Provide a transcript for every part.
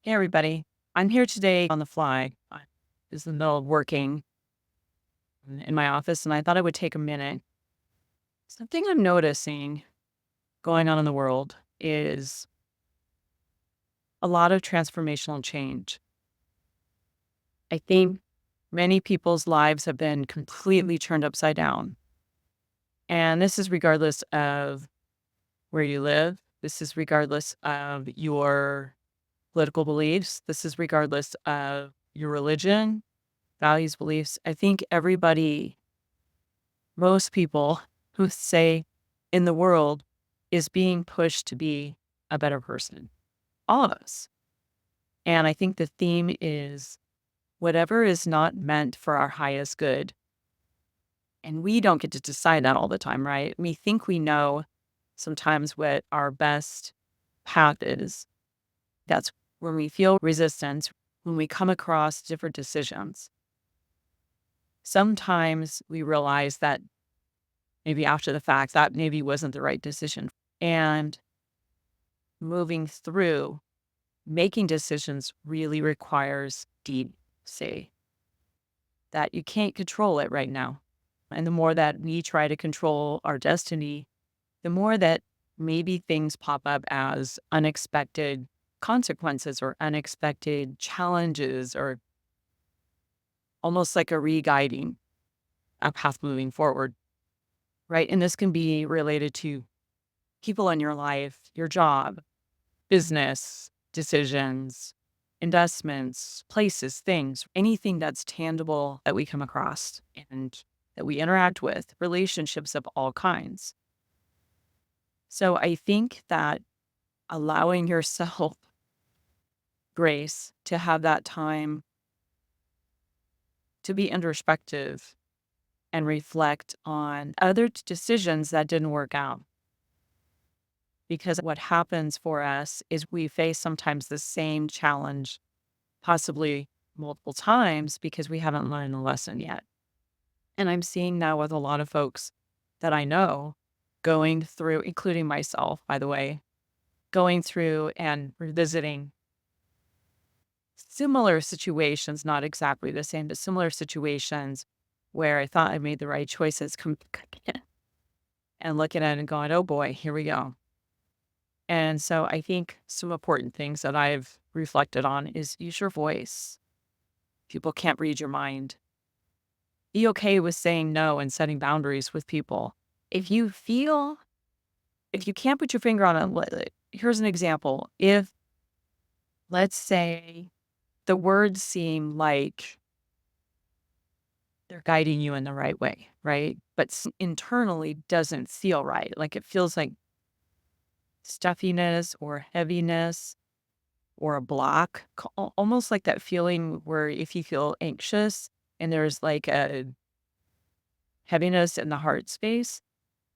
Hey, everybody. I'm here today on the fly. I was in the middle of working in my office, and I thought I would take a minute. Something I'm noticing going on in the world is a lot of transformational change. I think many people's lives have been completely turned upside down. And this is regardless of where you live. This is regardless of your political beliefs. This is regardless of your religion, values, beliefs. I think most people who say in the world is being pushed to be a better person. All of us. And I think the theme is whatever is not meant for our highest good. And we don't get to decide that all the time, right? We think we know sometimes what our best path is. That's when we feel resistance, when we come across different decisions. Sometimes we realize that maybe after the fact, that maybe wasn't the right decision. And moving through making decisions really requires deep say that you can't control it right now. And the more that we try to control our destiny, the more that maybe things pop up as unexpected consequences or unexpected challenges or almost like a re-guiding a path moving forward, right? And this can be related to people in your life, your job, business decisions, investments, places, things, anything that's tangible that we come across and that we interact with, relationships of all kinds. So I think that allowing yourself grace to have that time to be introspective and reflect on other decisions that didn't work out. Because what happens for us is we face sometimes the same challenge possibly multiple times because we haven't learned the lesson yet. And I'm seeing now with a lot of folks that I know going through, including myself, by the way, going through and revisiting similar situations, not exactly the same, but similar situations where I thought I made the right choices and looking at it and going, oh boy, here we go. And so I think some important things that I've reflected on is use your voice. People can't read your mind. Be okay with saying no and setting boundaries with people. If you feel, if you can't put your finger on it, here's an example. If, let's say, the words seem like they're guiding you in the right way, right? But internally doesn't feel right. Like it feels like stuffiness or heaviness or a block, almost like that feeling where if you feel anxious and there's like a heaviness in the heart space,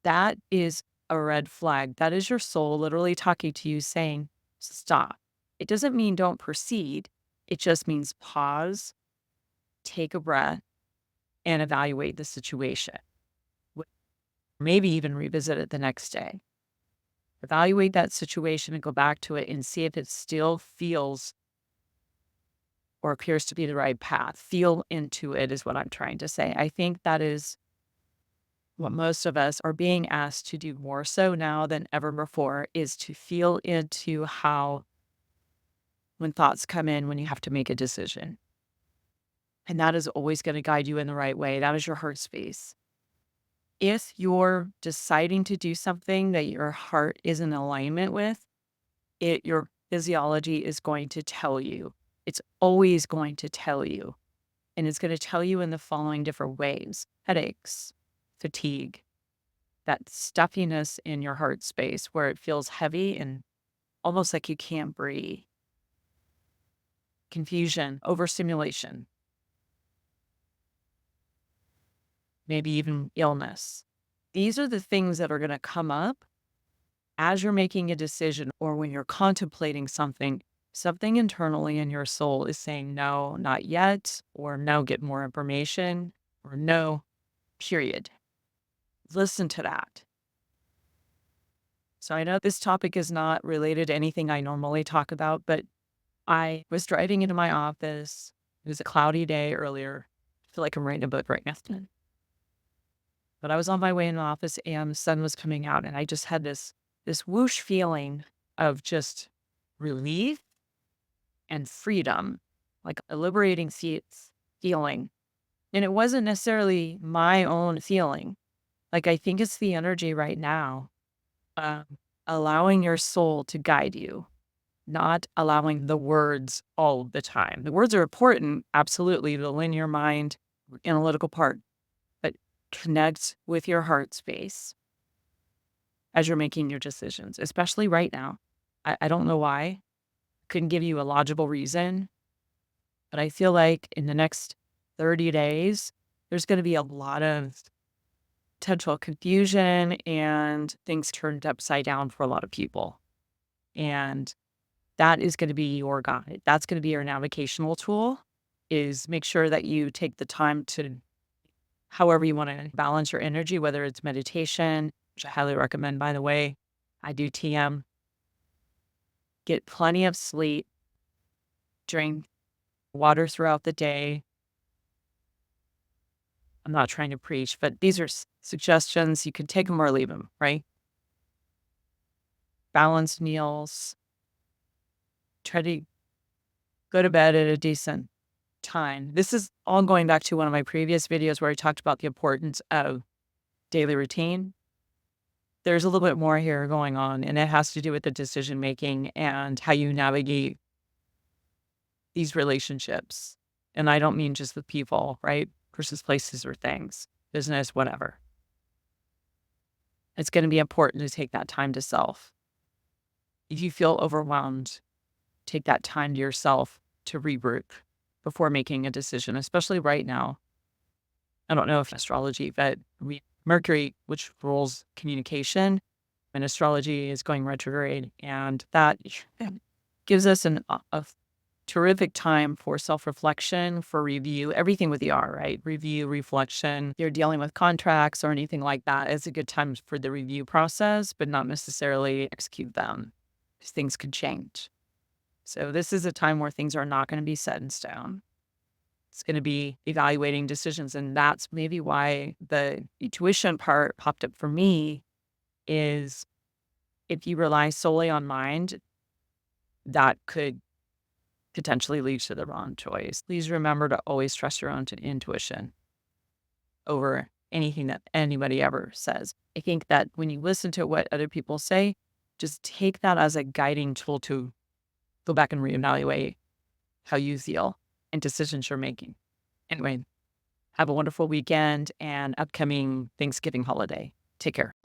that is a red flag. That is your soul literally talking to you saying, stop. It doesn't mean don't proceed. It just means pause, take a breath, and evaluate the situation. Maybe even revisit it the next day. Evaluate that situation and go back to it and see if it still feels or appears to be the right path. Feel into it is what I'm trying to say. I think that is what most of us are being asked to do more so now than ever before is to feel into how when thoughts come in when you have to make a decision. And that is always going to guide you in the right way. That is your heart space. If you're deciding to do something that your heart is in alignment with, your physiology is going to tell you. It's always going to tell you. And it's going to tell you in the following different ways: headaches, fatigue, that stuffiness in your heart space where it feels heavy and almost like you can't breathe, confusion, overstimulation, maybe even illness. These are the things that are going to come up as you're making a decision or when you're contemplating something. Something internally in your soul is saying, no, not yet, or no, get more information, or no, period. Listen to that. So I know this topic is not related to anything I normally talk about, but I was driving into my office. It was a cloudy day earlier. I feel like I'm writing a book right now. But I was on my way in the office and the sun was coming out and I just had this whoosh feeling of just relief and freedom, like a liberating feeling. And it wasn't necessarily my own feeling. Like I think it's the energy right now, um, allowing your soul to guide you, not allowing the words all the time. The words are important, absolutely, the linear mind, analytical part, but connect with your heart space as you're making your decisions, especially right now. I don't know why. Couldn't give you a logical reason, but I feel like in the next 30 days, there's going to be a lot of potential confusion and things turned upside down for a lot of people. And that is going to be your guide. That's going to be your navigational tool is make sure that you take the time to however you want to balance your energy, whether it's meditation, which I highly recommend, by the way. I do TM. Get plenty of sleep, drink water throughout the day. I'm not trying to preach, but these are suggestions. You can take them or leave them, right? Balanced meals. Try to go to bed at a decent time. This is all going back to one of my previous videos where I talked about the importance of daily routine. There's a little bit more here going on, and it has to do with the decision making and how you navigate these relationships. And I don't mean just with people, right? Versus places or things, business, whatever. It's going to be important to take that time to self. If you feel overwhelmed, take that time to yourself to regroup before making a decision, especially right now. I don't know if astrology, but Mercury, which rules communication, and astrology is going retrograde, and that gives us a terrific time for self-reflection, for review, everything with the R, right? Review, reflection. If you're dealing with contracts or anything like that, it's a good time for the review process, but not necessarily execute them because things could change. So this is a time where things are not going to be set in stone. It's going to be evaluating decisions. And that's maybe why the intuition part popped up for me is if you rely solely on mind, that could potentially lead to the wrong choice. Please remember to always trust your own intuition over anything that anybody ever says. I think that when you listen to what other people say, just take that as a guiding tool to go back and reevaluate how you feel and decisions you're making. Anyway, have a wonderful weekend and upcoming Thanksgiving holiday. Take care.